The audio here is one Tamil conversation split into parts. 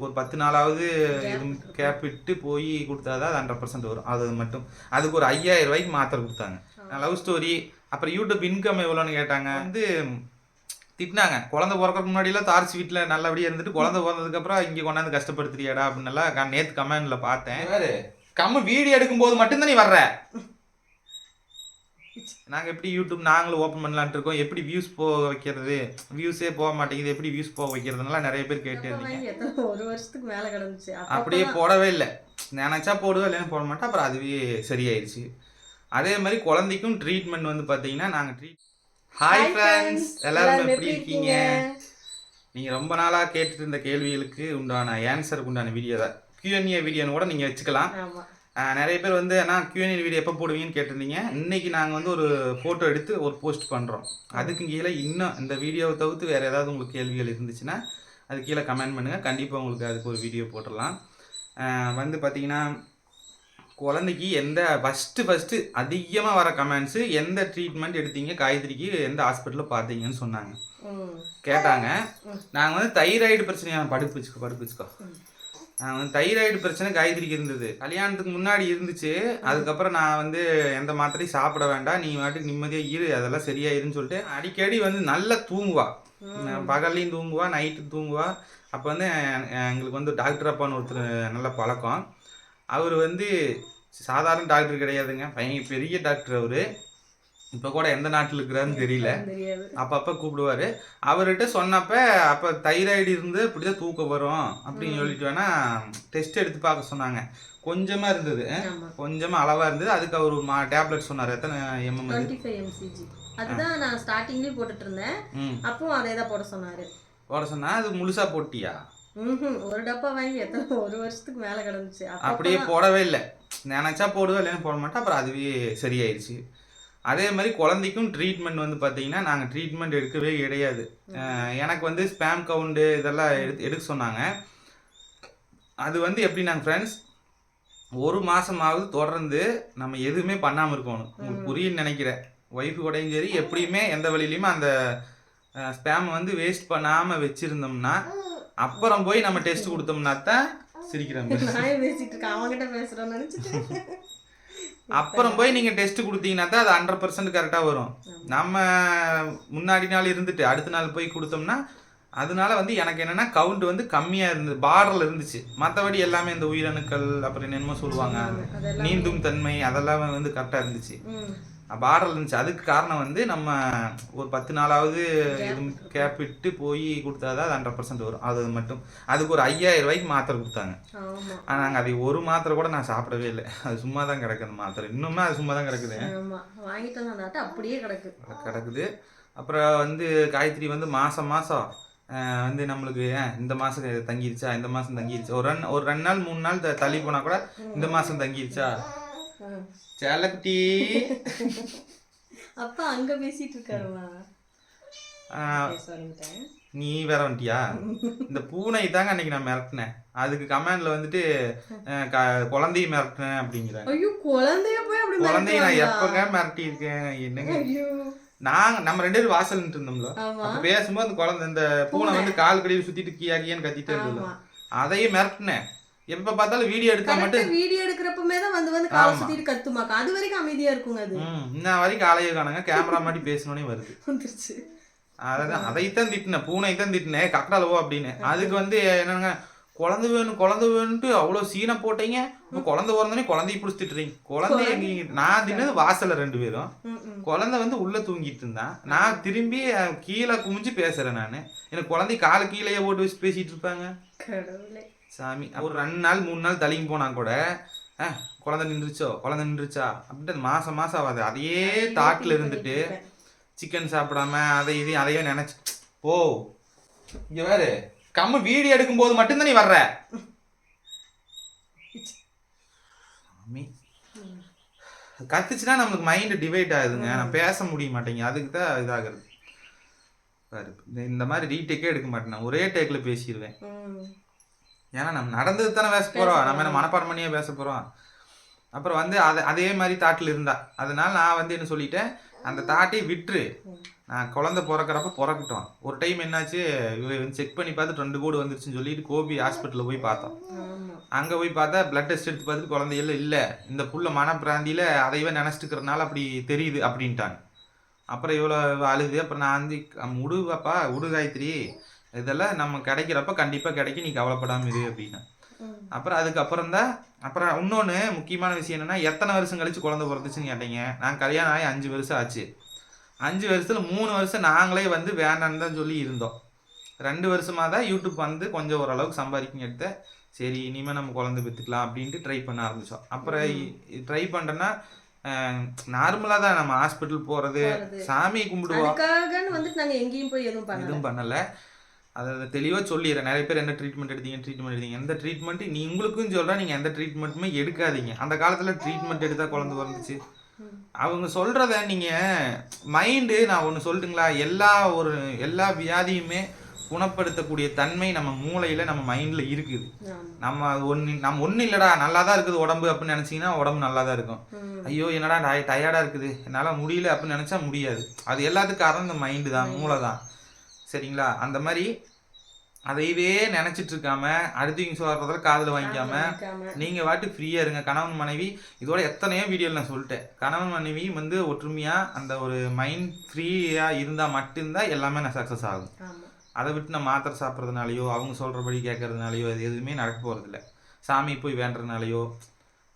ஒரு 10 நாளாவது இது கேப் விட்டு போய் கொடுத்தாதான் அது 100% வரும். அது மட்டும் அதுக்கு ஒரு 5000 ரூபாய்க்கு மாத்திரை கொடுத்தாங்க. லவ் ஸ்டோரி அப்புறம் யூடியூப் இன்கம் எவ்வளோன்னு கேட்டாங்க. வந்து திட்டினாங்க. குழந்தை பிறக்கிறதுக்கு முன்னாடியெல்லாம் தார்ச்சி வீட்டில் நல்லபடியாக இருந்துட்டு குழந்தை பிறந்ததுக்கப்புறம் இங்கே கொண்டாந்து கஷ்டப்படுத்துறியாடா அப்படின்னலாம் நேற்று கமெண்டில் பார்த்தேன். வேறு வீடியோ எடுக்கும்போது மட்டும்தான் நீ வர்ற. நாங்கள் எப்படி யூடியூப் நாங்களும் ஓப்பன் பண்ணலான்ட்டு இருக்கோம். எப்படி வியூஸ் போக வைக்கிறது, வியூஸே போக மாட்டேங்குது, எப்படி வியூஸ் போக வைக்கிறதுனால நிறைய பேர் கேட்டு இருந்தீங்க. ஒரு வருஷத்துக்கு மேலே கிடந்துச்சு. அப்படியே போடவே இல்லை. நினச்சா போடுவேன், இல்லைன்னு போட மாட்டேன். அப்புறம் அதுவே சரியாயிடுச்சு. அதே மாதிரி குழந்தைக்கும் ட்ரீட்மெண்ட் வந்து பார்த்தீங்கன்னா நாங்கள் ஹாய் ஃப்ரெண்ட்ஸ், எல்லாரும் எப்படி இருக்கீங்க? நீங்கள் ரொம்ப நாளாக கேட்டுட்டு இருந்த கேள்விகளுக்கு உண்டான ஆன்சருக்கு உண்டான வீடியோ தான். Q&A வீடியோன்னு கூட நீங்கள் வச்சுக்கலாம். நிறைய பேர் வந்து ஆனால் Q&A வீடியோ எப்போ போடுவீங்கன்னு கேட்டிருந்தீங்க. இன்றைக்கி நாங்கள் வந்து ஒரு ஃபோட்டோ எடுத்து ஒரு போஸ்ட் பண்ணுறோம். அதுக்கு கீழே இன்னும் இந்த வீடியோவை தவிர்த்து வேறு ஏதாவது உங்களுக்கு கேள்விகள் இருந்துச்சுன்னா அது கீழே கமெண்ட் பண்ணுங்கள். கண்டிப்பாக உங்களுக்கு அதுக்கு ஒரு வீடியோ போட்டுடலாம். வந்து பார்த்திங்கன்னா குழந்தைக்கு எந்த ஃபஸ்ட்டு அதிகமாக வர கமெண்ட்ஸு எந்த ட்ரீட்மெண்ட் எடுத்தீங்க, காயத்ரிக்கு எந்த ஹாஸ்பிட்டலில் பார்த்தீங்கன்னு சொன்னாங்க, கேட்டாங்க. நாங்கள் வந்து தைராய்டு பிரச்சனையான படுப்பிச்சுக்கோ நான் வந்து தைராய்டு பிரச்சனை காயத்ரிக்கு இருந்தது. கல்யாணத்துக்கு முன்னாடி இருந்துச்சு. அதுக்கப்புறம் நான் வந்து எந்த மாத்திரையும் சாப்பிட வேண்டாம், நீ வாட்டுக்கு நிம்மதியாக இரு, அதெல்லாம் சரியாயிருன்னு சொல்லிட்டு அடிக்கடி வந்து நல்லா தூங்குவா. பகல்லையும் தூங்குவா, நைட்டு தூங்குவா. அப்போ வந்து எங்களுக்கு வந்து டாக்டர் அப்பான்னு ஒருத்தர் நல்ல பழக்கம். அவர் வந்து சாதாரண டாக்டர் கிடையாதுங்க, பெரிய டாக்டர். அவர் இப்போ கூட எந்த நாட்டில் இருக்கிறாருன்னு தெரியல. அப்பப்போ கூப்பிடுவார். அவர்கிட்ட சொன்னப்ப அப்போ தைராய்டு இருந்து இப்படிதான் தூக்கம் வரும் அப்படின்னு சொல்லிட்டு வேணா டெஸ்ட் எடுத்து பார்க்க சொன்னாங்க. கொஞ்சமாக இருந்தது, கொஞ்சமாக அளவாக இருந்தது. அதுக்கு அவர் டேப்லெட் சொன்னார். எத்தனை எம்எம்? 25 mcg. அதுதான் நான் ஸ்டார்டிங்லேயே போட்டுட்டு இருந்தேன். அப்போ அதே தான் போட சொன்னா. அது முழுசாக போட்டியா? ஒரு டப்பா வாங்கி ஒரு வருஷத்துக்கு மேலே கிடந்துச்சு. அப்படியே போடவே இல்லை. நினச்சா போடுவேன், இல்லைன்னு போட மாட்டேன். அப்புறம் அதுவே சரியாயிடுச்சு. அதே மாதிரி குழந்தைக்கும் ட்ரீட்மெண்ட் வந்து பார்த்தீங்கன்னா நாங்கள் ட்ரீட்மெண்ட் எடுக்கவே கிடையாது. எனக்கு வந்து ஸ்பேம் கவுண்டு இதெல்லாம் எடுக்க சொன்னாங்க. அது வந்து எப்படி நாங்கள் ஃப்ரெண்ட்ஸ் ஒரு மாதமாவது தொடர்ந்து நம்ம எதுவுமே பண்ணாமல் இருக்கணும். உங்களுக்கு புரியுன்னு நினைக்கிறேன். ஒய்ஃபு கூடயும் சரி எப்படியுமே எந்த வழியிலையுமே அந்த ஸ்பேமை வந்து வேஸ்ட் பண்ணாமல் வச்சுருந்தோம்னா அப்புறம் போய் நம்ம டெஸ்ட் கொடுத்தோம்னா தான் சிரிக்கிறாங்க. அப்புறம் போய் நீங்கள் டெஸ்ட் கொடுத்தீங்கன்னா தான் அது 100% கரெக்டாக வரும். நம்ம முன்னாடி நாள் இருந்துட்டு அடுத்த நாள் போய் கொடுத்தோம்னா அதனால வந்து எனக்கு என்னென்னா கவுண்ட் வந்து கம்மியாக இருந்தது, பார்டரில் இருந்துச்சு. மற்றபடி எல்லாமே இந்த உயிரணுக்கள் அப்புறம் என்னென்னமோ சொல்லுவாங்க, நீந்தும் தன்மை, அதெல்லாம் வந்து கரெக்டாக இருந்துச்சு, பார்டரில் இருந்துச்சு. அதுக்கு காரணம் வந்து நம்ம ஒரு 10 நாளாவது இது கேப் விட்டு போய் கொடுத்தாதான் அது 100% வரும். அது மட்டும் அதுக்கு ஒரு 5000 ரூபாய்க்கு மாத்திரை கொடுத்தாங்க. ஆனால் நாங்கள் அதை ஒரு மாத்திரை கூட நான் சாப்பிடவே இல்லை. அது சும்மா தான் கிடக்கு. அந்த மாத்திரை இன்னுமே அது சும்மா தான் கிடக்குது, அப்படியே கிடக்குது. அப்புறம் வந்து காயத்ரி வந்து மாதம் வந்து நம்மளுக்கு இந்த மாதம் தங்கிருச்சா, இந்த மாதம் தங்கிருச்சா, ஒரு 2 நாள் 3 நாள் தள்ளி போனால் கூட இந்த மாதம் தங்கிருச்சா சேலக்குட்டி அப்பா அங்க பேசிட்டு இருக்காருமா. நீ வேற வந்துட்டியா? இந்த பூனை தாங்க அன்னைக்கு நான் மிரட்டினேன். அதுக்கு கமெண்ட்ல வந்துட்டு குழந்தைய மிரட்டினேன் அப்படிங்கிறாங்க. ஐயோ, குழந்தைய நான் எப்பங்க மிரட்டி இருக்கேன்? என்னங்க நம்ம 2 பேரும் வாசல் நின்று இருந்தோம்ல, அப்ப பேசும்போது அந்த குழந்தை இந்த பூனை வந்து கால் கடியில் சுத்திட்டு கியான்னு கத்திட்டே இருந்தது. அதையும் மிரட்டினேன். எப்ப பார்த்தாலும் வீடியோ எடுத்தா மட்டும் வீடியோ எடுக்கிறப்பமே தான் வந்து கால சுத்திட்டு கத்துமாக்கா. அது வரைக்கும் அமைதியா இருக்குங்க. அது இன்ன வரைக்கும் ஆளையே காணுங்க. கேமரா மாட்டி பேசணும்னே வருது. அதைத்தான் திட்டினேன், பூனை தான் திட்டினேன், கக்கடாலவோ அப்படின்னு. அதுக்கு வந்து என்னங்க குழந்தை வேணும்ட்டு அவ்வளோ சீனை போட்டீங்க. இப்போ குழந்தை பிறந்தோடனே குழந்தைய பிடிச்சி திட்டுறீங்க. குழந்தை எங்க நான் தின்னது வாசல்ல 2 பேரும். குழந்தை வந்து உள்ள தூங்கிட்டு இருந்தான். நான் திரும்பி கீழே குமிஞ்சு பேசுறேன். நான் எனக்கு குழந்தை காலை கீழே போட்டு வச்சு பேசிட்டு இருப்பாங்க. சாமி, ஒரு 2 நாள் 3 நாள் தள்ளிங்க போனா கூட குழந்தை நின்றுச்சா அப்படின்ட்டு மாசம் ஆகாது. அதையே தாட்டில் இருந்துட்டு சிக்கன் சாப்பிடாம அதையே நினைச்சு ஓ இங்க வேறு வீடியோ எடுக்கும்போது மட்டும்தான் நீ வர்ற. கத்துச்சுன்னா நம்மளுக்கு மைண்டு டிவைட் ஆகுதுங்க. நான் பேச முடிய மாட்டேங்க. அதுக்கு தான் இதாகிறது. இந்த மாதிரி ரீடேக்கே எடுக்க மாட்டேன், ஒரே டேக்ல பேசிடுவேன். ஏன்னா நம்ம நடந்தது தானே பேச போகிறோம், நம்ம என்ன மனப்பாடம் பண்ணியே பேச போகிறோம். அப்புறம் வந்து அதே மாதிரி தாட்டில் இருந்தா. அதனால நான் வந்து என்ன சொல்லிட்டேன், அந்த தாட்டை விட்டுரு. நான் குழந்தை பிறக்கிறப்ப பிறக்கட்டும். ஒரு டைம் என்னாச்சு, செக் பண்ணி பார்த்து 2 கோடு வந்துருச்சுன்னு சொல்லிட்டு கோபி ஹாஸ்பிட்டலில் போய் பார்த்தோம். அங்கே போய் பார்த்தா பிளட் டெஸ்ட் எடுத்து பார்த்துட்டு குழந்தைகள் இல்லை, இந்த புள்ள மனப்பிராந்தியில் அதையவே நினச்சிட்டுக்கிறனால அப்படி தெரியுது அப்படின்ட்டாங்க. அப்புறம் இவ்வளோ அழுது. அப்புறம் நான் வந்து விடுவாப்பா, விடு காயத்ரி, இதெல்லாம் நம்ம கிடைக்கிறப்ப கண்டிப்பாக கிடைக்கும், நீ கவலைப்படாமல் இரு அப்படின்னா. அப்புறம் அதுக்கப்புறம் தான் அப்புறம் இன்னொன்று முக்கியமான விஷயம் என்னென்னா, எத்தனை வருஷம் கழிச்சு குழந்தை பிறந்துச்சுன்னு கேட்டீங்க. நான் கல்யாணம் ஆகி 5 வருஷம் ஆச்சு. 5 வருஷத்தில் 3 வருஷம் நாங்களே வந்து வேண்டான்னு தான் சொல்லி இருந்தோம். 2 வருஷமாக தான் யூடியூப் வந்து கொஞ்சம் ஓரளவுக்கு சம்பாதிக்குங்க எடுத்த. சரி இனிமேல் நம்ம குழந்தை பெற்றுக்கலாம் அப்படின்ட்டு ட்ரை பண்ண ஆரம்பித்தோம். அப்புறம் ட்ரை பண்ணுறேன்னா நார்மலாக தான் நம்ம ஹாஸ்பிட்டல் போகிறது, சாமி கும்பிடுவோம், வந்துட்டு நாங்கள் எங்கேயும் போய் எதுவும் பண்ணலை. அதை தெளிவாக சொல்லிடுறேன். நிறைய பேர் என்ன ட்ரீட்மெண்ட் எடுத்தீங்க, எந்த ட்ரீட்மெண்ட்டு நீ உங்களுக்கும் சொல்கிறேன், நீங்கள் எந்த ட்ரீட்மெண்ட்டுமே எடுக்காதீங்க. அந்த காலத்தில் ட்ரீட்மெண்ட் எடுத்தால் குழந்தை வந்துச்சு. அவங்க சொல்கிறத நீங்கள் மைண்டு, நான் ஒன்று சொல்லட்டுங்களா, எல்லா வியாதியுமே குணப்படுத்தக்கூடிய தன்மை நம்ம மூளையில் நம்ம மைண்டில் இருக்குது. நம்ம ஒன்றும் இல்லைடா நல்லா தான் இருக்குது உடம்பு அப்படின்னு நினச்சிங்கன்னா உடம்பு நல்லா தான் இருக்கும். ஐயோ என்னடா டயர்டாக இருக்குது, என்னால் முடியல அப்படின்னு நினச்சா முடியாது. அது எல்லாத்துக்கும் காரணம் இந்த மைண்டு தான், மூளை தான். சரிங்களா? அந்த மாதிரி அதையவே நினச்சிட்டு இருக்காம அடுத்தவங்க சொல்கிறத காதில் வாங்கிக்காம நீங்கள் வாட்டு ஃப்ரீயாக இருங்க. கணவன் மனைவி இதோட எத்தனையோ வீடியோவில் நான் சொல்லிட்டேன். கணவன் மனைவி வந்து ஒற்றுமையாக அந்த ஒரு மைண்ட் ஃப்ரீயாக இருந்தால் மட்டும்தான் எல்லாமே நான் சக்ஸஸ் ஆகும். அதை விட்டு நான் மாத்திரை சாப்பிட்றதுனாலையோ அவங்க சொல்கிறபடி கேட்கறதுனாலையோ அது எதுவுமே நடக்க போகிறதில்ல. சாமி போய் வேண்டுறதுனாலையோ,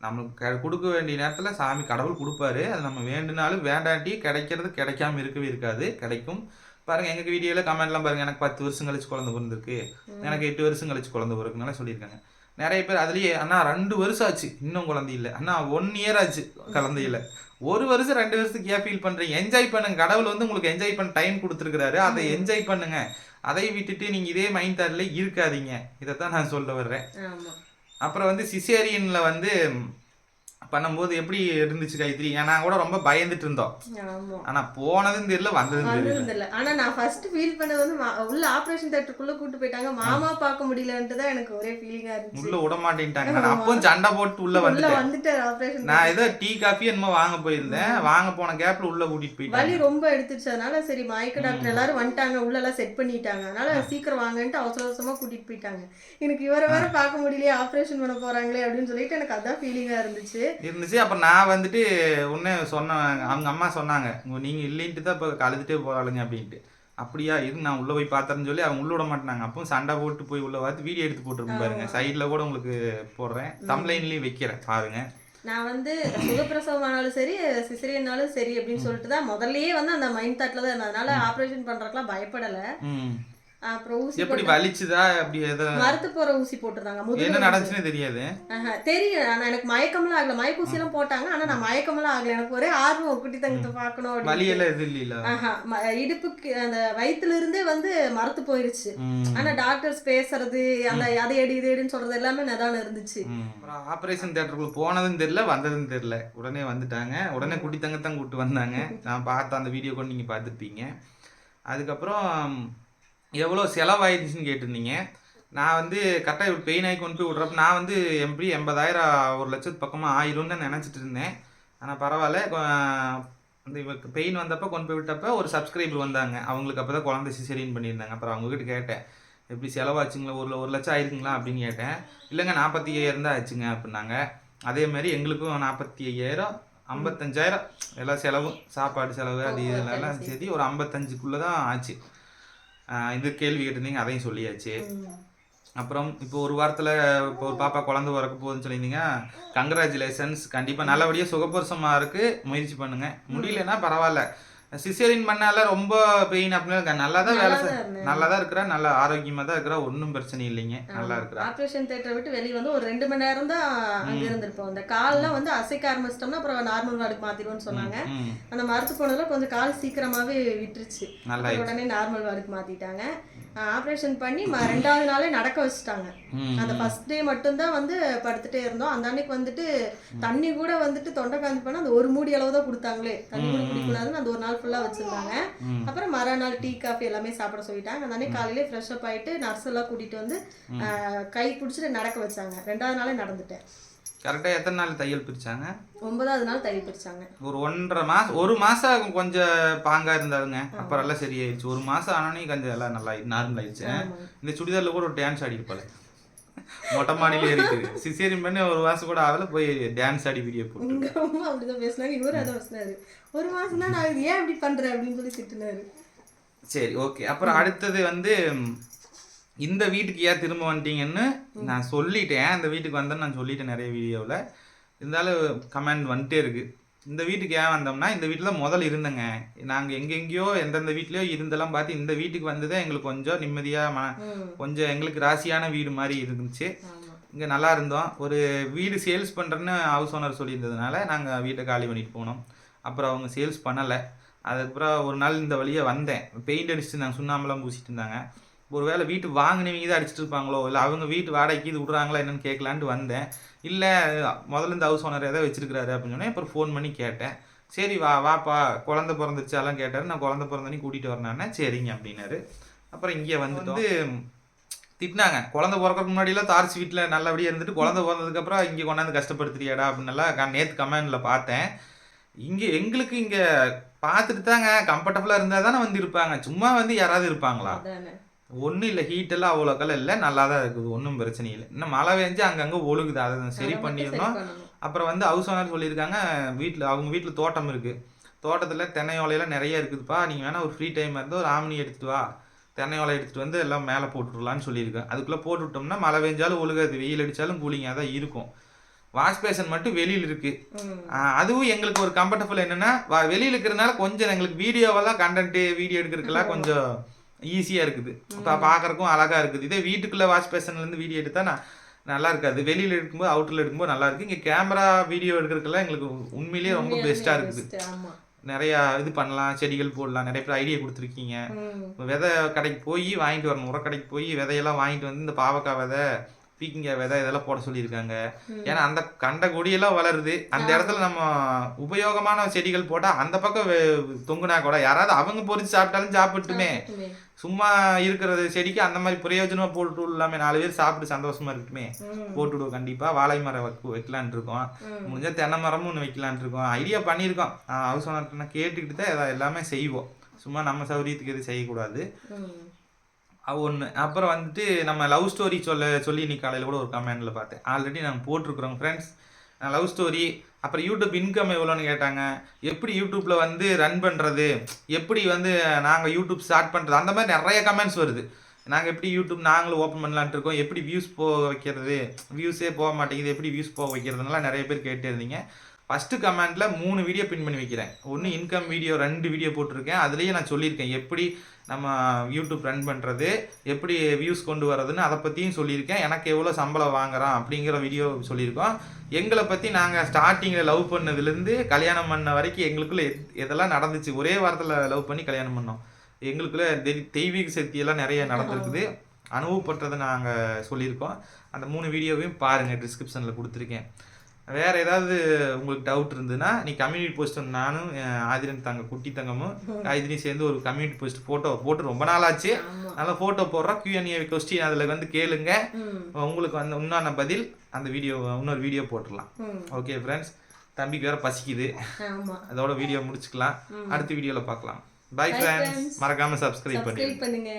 நம்மளுக்கு கொடுக்க வேண்டிய நேரத்தில் சாமி கடவுள் கொடுப்பாரு. அது நம்ம வேண்டுனாலும் வேண்டாட்டி கிடைக்காம இருக்கவே இருக்காது, கிடைக்கும். பாருங்கள் எங்கள் வீடியோவில் கமெண்ட்லாம் பாருங்கள், எனக்கு 10 வருஷம் கழிச்சு குழந்தை பிறந்திருக்கு, எனக்கு 8 வருஷம் கழிச்சு குழந்தை பிறக்குனால சொல்லியிருக்காங்க. நிறைய பேர் அதுலேயே அண்ணா 2 வருஷம் ஆச்சு இன்னும் குழந்தை இல்லை, அண்ணா 1 இயர் ஆச்சு குழந்தை இல்லை. 1 வருஷம் 2 வருஷத்துக்கு ஏன் ஃபீல் பண்ணுறீங்க? என்ஜாய் பண்ணுங்க. கடவுள் வந்து உங்களுக்கு என்ஜாய் பண்ண டைம் கொடுத்துருக்குறாரு, அதை என்ஜாய் பண்ணுங்க. அதை விட்டுட்டு நீங்கள் இதே மைண்ட் தாட்டில் இருக்காதீங்க. இதைத்தான் நான் சொல்ல வர்றேன். அப்புறம் வந்து சிசேரியனில் வந்து பண்ணும்போது எப்படி இருந்துச்சு காயத்ரி? நான் கூட ரொம்ப பயந்துட்டு இருந்தோம். ஆனா போனதும் தெரியல, வந்ததும் தெரியல. ஆனா நான் ஃபர்ஸ்ட் ஃபீல் பண்ணது வந்து உள்ள ஆபரேஷன் தியேட்டருக்குள்ள கூட்டி போயிட்டாங்க, மாமா பார்க்க முடியலன்ட்டு தான் எனக்கு ஒரே ஃபீலிங்கா இருந்துச்சு. உள்ள விட மாட்டேன்ட்டாங்க. நான் அப்பவும் சண்டை போட்டு உள்ள வந்துட்டேன். ஆபரேஷன் நான் ஏதோ டீ காஃபி என்னமோ வாங்க போயிருந்தேன், வாங்க போன கேப்ல உள்ள கூட்டிட்டு போயிட்டாங்க. வலி ரொம்ப எடுத்துச்சு. அதனால சரி மயக்க டாக்டர் எல்லாரும் வந்துட்டாங்க, உள்ள எல்லாம் செட் பண்ணிட்டாங்க, அதனால சீக்கிரம் வாங்கன்ட்டு அவசர அவசரமா கூட்டிட்டு போயிட்டாங்க. எனக்கு இவரை வேற பார்க்க முடியலையே, ஆபரேஷன் பண்ண போறாங்களே அப்படின்னு சொல்லிட்டு எனக்கு அதான் ஃபீலிங்கா இருந்துச்சு. அப்புறம் நான் வந்துட்டு ஒன்று சொன்னேன், அவங்க அம்மா சொன்னாங்க நீங்கள் இல்லைன்ட்டு தான் இப்போ கழுதுட்டே போகிறாளுங்க அப்படின்ட்டு. அப்படியா இருந்து நான் உள்ளே போய் பார்த்தேன்னு சொல்லி அவங்க உள்ள விட மாட்டாங்க. அப்போ சண்டை போட்டு போய் உள்ளே பார்த்து வீடியோ எடுத்து போட்டுருக்கேன் பாருங்க, சைடில் கூட உங்களுக்கு போடுறேன், தம்ப்லைன்லேயும் வைக்கிறேன் பாருங்க. நான் வந்து சுகப்பிரசவமானாலும் சரி சிசரியனாலும் சரி அப்படின்னு சொல்லிட்டு தான் முதல்லயே வந்து அந்த மைண்ட் தாட்ல தான் இருந்தேன். அதனால ஆப்ரேஷன் பண்றதுக்குலாம் பயப்படலை. அப்புறம் ஊசி எப்படி வலிச்சுதா அப்படி ஏதோ மரத்து போற ஊசி போட்டுருந்தாங்க. என்ன நடந்துச்சுன்னு தெரியாது. தெரியும், ஆனா எனக்கு மயக்கம்லாம் ஆகல. மயக்க ஊசி எல்லாம் போட்டாங்க, ஆனா நான் மயக்கம்லாம் ஆகல. எனக்கு ஒரே ஆர்வம் குட்டி தங்கத்தை பார்க்கணும். வலி எல்லாம் எது இல்ல. இடுப்புக்கு அந்த வயிற்றுல இருந்தே வந்து மரத்து போயிருச்சு. ஆனா டாக்டர்ஸ் பேசுறது அந்த அதை எடு இது எடுன்னு சொல்றது எல்லாமே நதான இருந்துச்சு. ஆபரேஷன் தியேட்டருக்குள்ள போனதும் தெரியல, வந்ததும் தெரியல. உடனே வந்துட்டாங்க, உடனே குட்டி தங்கத்தான் கூப்பிட்டு வந்தாங்க. நான் பார்த்த அந்த வீடியோ கூட நீங்க பார்த்துருப்பீங்க. அதுக்கப்புறம் எவ்வளோ செலவாயிடுச்சுன்னு கேட்டிருந்தீங்க. நான் வந்து கரெக்டாக இப்படி பெயின் ஆகி கொண்டு போய் விட்றப்ப நான் வந்து எப்படி 80,000 1 லட்சத்து பக்கமாக ஆயிரும்னு தான் நினச்சிட்டு இருந்தேன். ஆனால் பரவாயில்ல. அந்த இவருக்கு பெயின் வந்தப்போ கொண்டு போய் விட்டப்போ ஒரு சப்ஸ்கிரைபர் வந்தாங்க, அவங்களுக்கு அப்போ தான் குழந்தை சிசேரியன் பண்ணியிருந்தாங்க. அப்புறம் அவங்ககிட்ட கேட்டேன், எப்படி செலவாச்சுங்களா, 1 லட்சம் ஆயிருக்குங்களா அப்படின்னு கேட்டேன். இல்லைங்க 45,000 தான் ஆச்சுங்க அப்படின்னாங்க. அதேமாதிரி எங்களுக்கும் 45,000 55,000 எல்லா செலவும், சாப்பாடு செலவு அது இதெல்லாம் சேர்த்து ஒரு 55க்குள்ளே தான் ஆச்சு. இது கேள்வி கேட்டிருந்தீங்க, அதையும் சொல்லியாச்சு. அப்புறம் இப்போ ஒரு வாரத்தில் இப்போ ஒரு பாப்பா குழந்தை பிறக்க போகுதுன்னு சொல்லியிருந்தீங்க. கங்க்ராச்சுலேஷன்ஸ். கண்டிப்பாக நல்லபடியாக சுகப்பிரசவமாக இருக்குது, முயற்சி பண்ணுங்கள். முடியலன்னா பரவாயில்ல, சிசேரியன் பண்ணால ரொம்ப பெயின் அப்படின்னா நல்லா தான் நல்லா தான் இருக்கிறா, நல்லா ஆரோக்கியமாக தான் இருக்கிறா, ஒன்றும் பிரச்சனை இல்லைங்க, நல்லா இருக்கிறா. ஆப்ரேஷன் தியேட்டரை விட்டு வெளியே வந்து ஒரு 2 மணி நேரம் தான் அங்கே இருந்திருப்போம். அந்த கால்லாம் வந்து அசைக்க ஆரம்பிச்சிட்டோம்னா அப்புறம் நார்மல் வார்டுக்கு மாற்றிடுவோன்னு சொன்னாங்க. அந்த மருத்துவ போனதில் கொஞ்சம் கால் சீக்கிரமாகவே விட்டுருச்சு, உடனே நார்மல் வார்டுக்கு மாற்றிட்டாங்க. ஆப்ரேஷன் பண்ணி 2வது நாளே நடக்க வச்சுட்டாங்க. அந்த ஃபர்ஸ்ட் டே மட்டும்தான் வந்து படுத்துட்டே இருந்தோம். அந்த அன்னைக்கு வந்துட்டு தண்ணி கூட வந்துட்டு தொண்டை காந்தி பண்ண அந்த ஒரு மூடி அளவு தான் கொடுத்தாங்களே, தண்ணி கூட குடிக்கூடாதுன்னு அந்த ஒரு நாள் ஃபுல்லாக வச்சுருந்தாங்க. அப்புறம் மறுநாள் டீ காஃபி எல்லாமே சாப்பிட சொல்லிட்டாங்க. அந்த அன்னைக்கு காலையிலே ஃப்ரெஷ் அப் ஆகிட்டு நர்ஸ் எல்லாம் கூட்டிகிட்டு வந்து கை பிடிச்சிட்டு நடக்க வச்சாங்க. 2வது நாளே நடந்துட்டேன். கரெக்டாக எத்தனை நாள் தையல் பிரிச்சாங்க? 9வது நாள் தையல் பிரிச்சாங்க. ஒரு 1.5 மாதம், 1 மாதம் கொஞ்சம் பாங்கா இருந்தாருங்க. அப்புறம் எல்லாம் சரியாயிடுச்சு. 1 மாதம் ஆனோடனே கொஞ்சம் எல்லாம் நல்லா நார்மல் ஆயிடுச்சு. இந்த சுடிதாரில் கூட ஒரு டான்ஸ் ஆடி இருப்பாள், மொட்டை மாடியில இருக்குது. சிசேரியன் பண்ணி 1 மாதம் கூட ஆகல, போய் டான்ஸ் ஆடி வீடியோ போட்டு. எங்க அம்மா அப்படிதான் பேசினாங்க. இவரு அதான் பேசினாரு, 1 மாதம் தான் நான் ஏன் இப்படி பண்றேன் அப்படின்னு சொல்லி திட்டினாரு. சரி, ஓகே. அப்புறம் அடுத்தது வந்து இந்த வீட்டுக்கு ஏன் திரும்ப வந்துட்டீங்கன்னு நான் சொல்லிட்டேன். இந்த வீட்டுக்கு வந்தேன்னு நான் சொல்லிட்டேன் நிறைய வீடியோவில். இருந்தாலும் கமெண்ட் வந்துட்டே இருக்கு. இந்த வீட்டுக்கு ஏன் வந்தோம்னா, இந்த வீட்டில் முதல்ல இருந்தேங்க. நாங்கள் எங்கெங்கேயோ எந்தெந்த வீட்லேயோ இருந்தெல்லாம் பார்த்து இந்த வீட்டுக்கு வந்ததே எங்களுக்கு கொஞ்சம் நிம்மதியாக கொஞ்சம் எங்களுக்கு ராசியான வீடு மாதிரி இருந்துச்சு. இங்கே நல்லா இருந்தோம். ஒரு வீடு சேல்ஸ் பண்ணுறேன்னு ஹவுஸ் ஓனர் சொல்லியிருந்ததுனால நாங்கள் வீட்டை காலி பண்ணிட்டு போனோம். அப்புறம் அவங்க சேல்ஸ் பண்ணலை. அதுக்கப்புறம் ஒரு நாள் இந்த வழியாக வந்தேன். பெயிண்ட் அடிச்சுட்டு நாங்கள் சுண்ணாம்பெல்லாம் பூசிட்டு இருந்தாங்க. ஒரு வேளை வீட்டு வாங்கினவங்க தான் அடிச்சுட்டு இருப்பாங்களோ, இல்லை அவங்க வீட்டு வாடகைக்கு இது விட்றாங்களா என்னன்னு கேட்கலான்ட்டு வந்தேன். இல்லை முதல்ல இந்த ஹவுஸ் ஓனர் எதாவது வச்சிருக்கிறாரு அப்படின்னு சொன்னேன். அப்புறம் ஃபோன் பண்ணி கேட்டேன். சரி வாப்பா, குழந்தை பிறந்துச்சு அதெல்லாம் கேட்டார். நான் குழந்தை பிறந்தனே கூட்டிகிட்டு வரேன்னா சரிங்க அப்படின்னாரு. அப்புறம் இங்கே வந்து திட்டினாங்க. குழந்தை பிறக்கிறதுக்கு முன்னாடியெல்லாம் தார்ச்சி வீட்டில் நல்லபடியாக இருந்துட்டு குழந்தை பிறந்ததுக்கப்புறம் இங்கே கொண்டாந்து கஷ்டப்படுத்துறியாடா அப்படின்னலாம் நேற்று கமெண்டில் பார்த்தேன். எங்களுக்கு இங்கே பார்த்துட்டு தாங்க கம்ஃபர்டபுளாக இருந்தால் தானே வந்து இருப்பாங்க. சும்மா வந்து யாராவது இருப்பாங்களா? ஒன்றும் இல்லை, ஹீட்டெல்லாம் அவ்வளோக்கெல்லாம் இல்லை, நல்லா தான் இருக்குது, ஒன்றும் பிரச்சனை இல்லை. இன்னும் மழை பெஞ்சு அங்கங்கே ஒழுகுது, அதை சரி பண்ணிடணும். அப்புறம் வந்து ஹவுஸ் ஓனர் சொல்லியிருக்காங்க, அவங்க வீட்டில் தோட்டம் இருக்குது. தோட்டத்தில் தென்னை ஓலையெல்லாம் நிறைய இருக்குதுப்பா, நீங்கள் வேணால் ஒரு ஃப்ரீ டைம் இருந்தால் ஒரு ஆமணி எடுத்துகிட்டு வா, தென்னை ஓலை எடுத்துகிட்டு வந்து எல்லாம் மேலே போட்டுடலான்னு சொல்லியிருக்கேன். அதுக்குள்ளே போட்டு விட்டோம்னா மழை பெஞ்சாலும் ஒழுகாது, வெயில் அடித்தாலும் கூலிங்காக தான் இருக்கும். வாஷ் பேஷன் மட்டும் வெளியில் இருக்குது. அதுவும் எங்களுக்கு ஒரு கம்ஃபர்டபுள் என்னென்னா, வெளியில் இருக்கிறதுனால கொஞ்சம் எங்களுக்கு வீடியோவெல்லாம் வீடியோ எடுக்கிறதுக்கெல்லாம் கொஞ்சம் ஈஸியாக இருக்குது. இப்போ பார்க்குறக்கும் அழகாக இருக்குது. இதே வீட்டுக்குள்ளே வாஷ் பேஷன்லேருந்து வீடியோ எடுத்தால் நல்லா இருக்காது. வெளியில் எடுக்கும்போது அவுட்டரில் எடுக்கும்போது நல்லா இருக்குது. இங்கே கேமரா வீடியோ எடுக்கிறதுக்கெல்லாம் எங்களுக்கு உண்மையிலேயே ரொம்ப பெஸ்ட்டாக இருக்குது. நிறையா இது பண்ணலாம், செடிகள் போடலாம், நிறைய பேர் ஐடியா கொடுத்துருக்கீங்க. விதை கடைக்கு போய் வாங்கிட்டு வரணும், உரக்கடைக்கு போய் விதையெல்லாம் வாங்கிட்டு வந்து இந்த பாவக்காய் விதை, பீக்கிங்காய் விதை இதெல்லாம் போட சொல்லியிருக்காங்க. ஏன்னா அந்த கண்ட கொடியெல்லாம் வளருது. அந்த இடத்துல நம்ம உபயோகமான செடிகள் போட்டால் அந்த பக்கம் தொங்குனா கூட யாராவது அவங்க பொறிச்சு சாப்பிட்டாலும் சாப்பிட்டுமே. சும்மா இருக்கிறது செடிக்கு அந்த மாதிரி பிரயோஜனமாக போட்டு இல்லாமல் 4 பேர் சாப்பிட்டு சந்தோஷமா இருக்குமே, போட்டுவிடுவோம். கண்டிப்பாக வாழை மரம் வைக்கலான் இருக்கோம். முடிஞ்சால் தென்னை மரமும் ஒன்று வைக்கலான் இருக்கோம். ஐடியா பண்ணியிருக்கோம். ஹவுஸ் ஓனர்கிட்ட கேட்டுக்கிட்டு தான் எல்லாமே செய்வோம். சும்மா நம்ம சௌரியத்துக்கு எதுவும் செய்யக்கூடாது. ஒன்று. அப்புறம் வந்துட்டு நம்ம லவ் ஸ்டோரி சொல்லி இன்னைக்கு காலையில் கூட ஒரு கமெண்டில் பார்த்தேன். ஆல்ரெடி நாங்கள் போட்டிருக்கிறோம் ஃப்ரெண்ட்ஸ் லவ் ஸ்டோரி. அப்புறம் யூடியூப் இன்கம் எவ்வளோன்னு கேட்டாங்க. எப்படி யூடியூப்பில் வந்து ரன் பண்ணுறது, எப்படி வந்து நாங்கள் யூடியூப் ஸ்டார்ட் பண்ணுறது, அந்த மாதிரி நிறைய கமெண்ட்ஸ் வருது. நாங்கள் எப்படி யூடியூப் நாங்களும் ஓப்பன் பண்ணலான்ட்டு இருக்கோம், எப்படி வியூஸ் போக வைக்கிறது, வியூஸே போக மாட்டேங்குது, எப்படி வியூஸ் போக வைக்கிறதுனால நிறைய பேர் கேட்டே இருந்தீங்க. ஃபஸ்ட்டு கமெண்ட்டில் 3 வீடியோ பின் பண்ணி வைக்கிறேன். ஒன்று இன்கம் வீடியோ, 2 வீடியோ போட்டிருக்கேன். அதுலேயே நான் சொல்லியிருக்கேன் எப்படி நம்ம யூடியூப் ரன் பண்ணுறது, எப்படி வியூஸ் கொண்டு வரதுன்னு அதை பற்றியும் சொல்லியிருக்கேன். எனக்கு எவ்வளோ சம்பளம் வாங்குறோம் அப்படிங்கிற வீடியோ சொல்லியிருக்கோம். எங்களை பற்றி நாங்கள் ஸ்டார்டிங்கில் லவ் பண்ணதுலேருந்து கல்யாணம் பண்ண வரைக்கும் எங்களுக்குள்ளே எதெல்லாம் நடந்துச்சு. ஒரே வாரத்தில் லவ் பண்ணி கல்யாணம் பண்ணோம். எங்களுக்குள்ளே தெய்வீக சக்தியெல்லாம் நிறைய நடந்திருக்குது. அனுபவப்பட்டதை நாங்கள் சொல்லியிருக்கோம். அந்த 3 வீடியோவையும் பாருங்கள், டிஸ்கிரிப்ஷனில் கொடுத்துருக்கேன். வேறு ஏதாவது உங்களுக்கு டவுட் இருந்ததுன்னா நீ கம்யூனிட்டி போஸ்ட், நானும் ஆதிரன் தங்க குட்டி தங்கமும் ஆதிரியும் சேர்ந்து ஒரு கம்யூனிட்டி போஸ்ட் ஃபோட்டோ போட்டு ரொம்ப நாள் ஆச்சு. நல்லா ஃபோட்டோ போடுறோம். Q&A கொஸ்டின் அதில் வந்து கேளுங்க. உங்களுக்கு வந்து உண்டான பதில் அந்த வீடியோ இன்னொரு வீடியோ போட்டுடலாம். ஓகே ஃப்ரெண்ட்ஸ், தம்பிக்கு வேறு பசிக்குது, அதோட வீடியோ முடிச்சுக்கலாம். அடுத்த வீடியோவில் பார்க்கலாம். பை ஃப்ரெண்ட்ஸ், மறக்காமல் சப்ஸ்கிரைப் பண்ணுங்க.